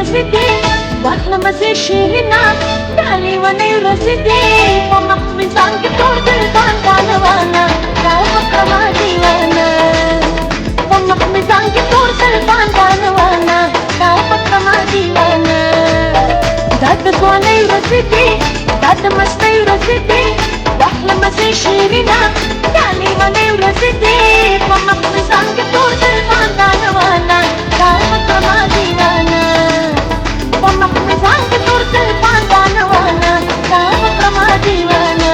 ورځې واخله مزې شیرینا ډالۍ ونې ورځې په مخ مې ځان کې تور دربان روانه دا وکړه دیوانه په مخ مې ځان کې تور دربان روانه دا وکړه دیوانه دا د ځوانۍ ورځې دا د مستۍ ورځې واخله مزې شیرینا ډالۍ ونې ورځې په مخ مې ځان کې تور دربان روانه دا وکړه دیوانه ومخ مزان के तोर से पांडाना वाना काम कमा दीवाना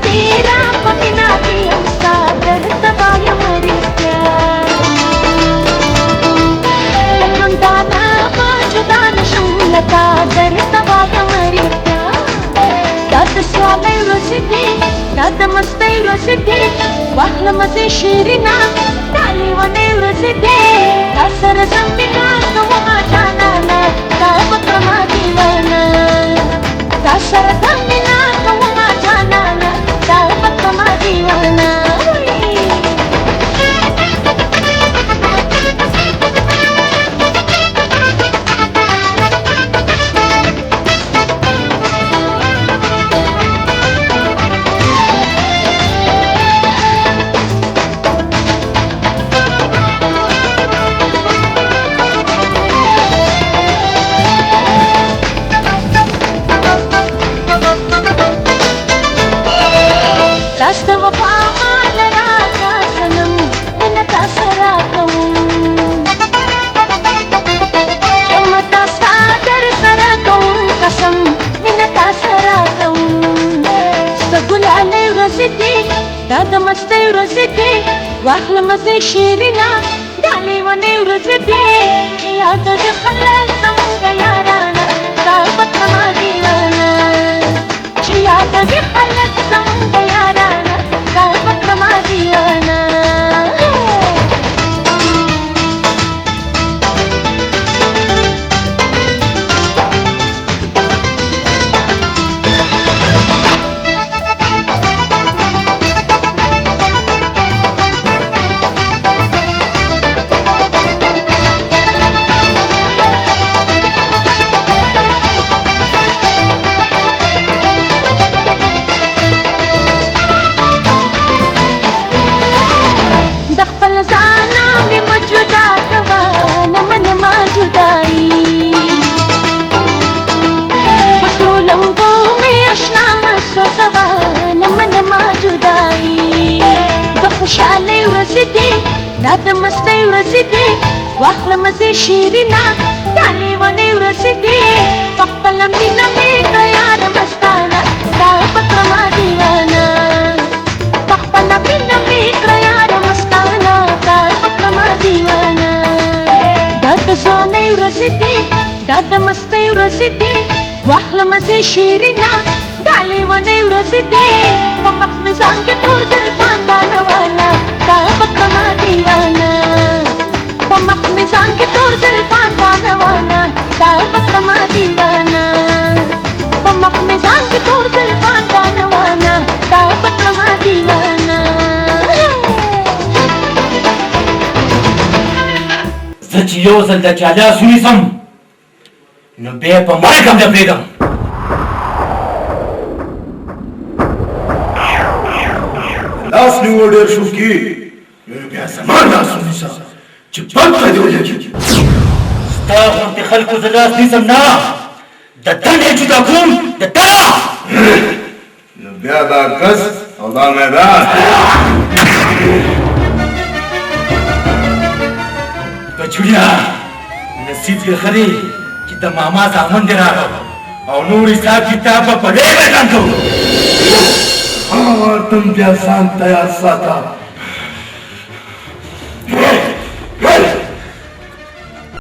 तेरा पपीना की सागर तबाय मरी लुंडाना बाजुदान शुलता दर तबाय मरी दाद स्वालय रसिते दाद मस्तय रसिते वाहल मसे शिरीना डाली वने रसिते असर संबिना तुमा जाना ना दाब कमा दीवाना असर संबिना तुमा जाना ना दाब कमा दीवाना दादा मस्ते ورځې واخله مزې شیرینا ډالۍ ونې ورځې یاد دې خلک زموږ یارانه دا وکړه دیوانه چې یاد دې خلک زموږ یارانه دا وکړه دیوانه खुशाली ورځې دا د مستۍ ورځې واخله مزې شیرینا ډالۍ ونې ورځې په خپل مینه مې کړه یار مستانه دا وکړه دیوانه په خپل مینه مې کړه یار مستانه دا وکړه دیوانه دا د ځوانۍ ورځې دا د مستۍ ورځې واخله مزې شیرینا ډالۍ ونې ورځې په مخ مې ځان کې تور دربان روانه دا وکړه دیوانه په مخ مې ځان کې تور دربان روانه دا وکړه دیوانه په مخ مې ځان کې تور دربان روانه دا وکړه دیوانه زه چې یو ځل د چا لاس ونیسم نو بیا په مرګ هم نه پرېږدم لاس نیول ډېر شوقي نو بیا زما لاس ونیسه چې بد ته دې ولګي ستا غوندې خلکو زه لاس نیسم نه د تنې جدا کوم د تا نو بیا دا کس او دا میدان بچوړیا نصیب دې ښه دی چې د ماما زامن دې راغی او نور حساب کتاب په دې بدل کوو تم بیا ځان تیار ساته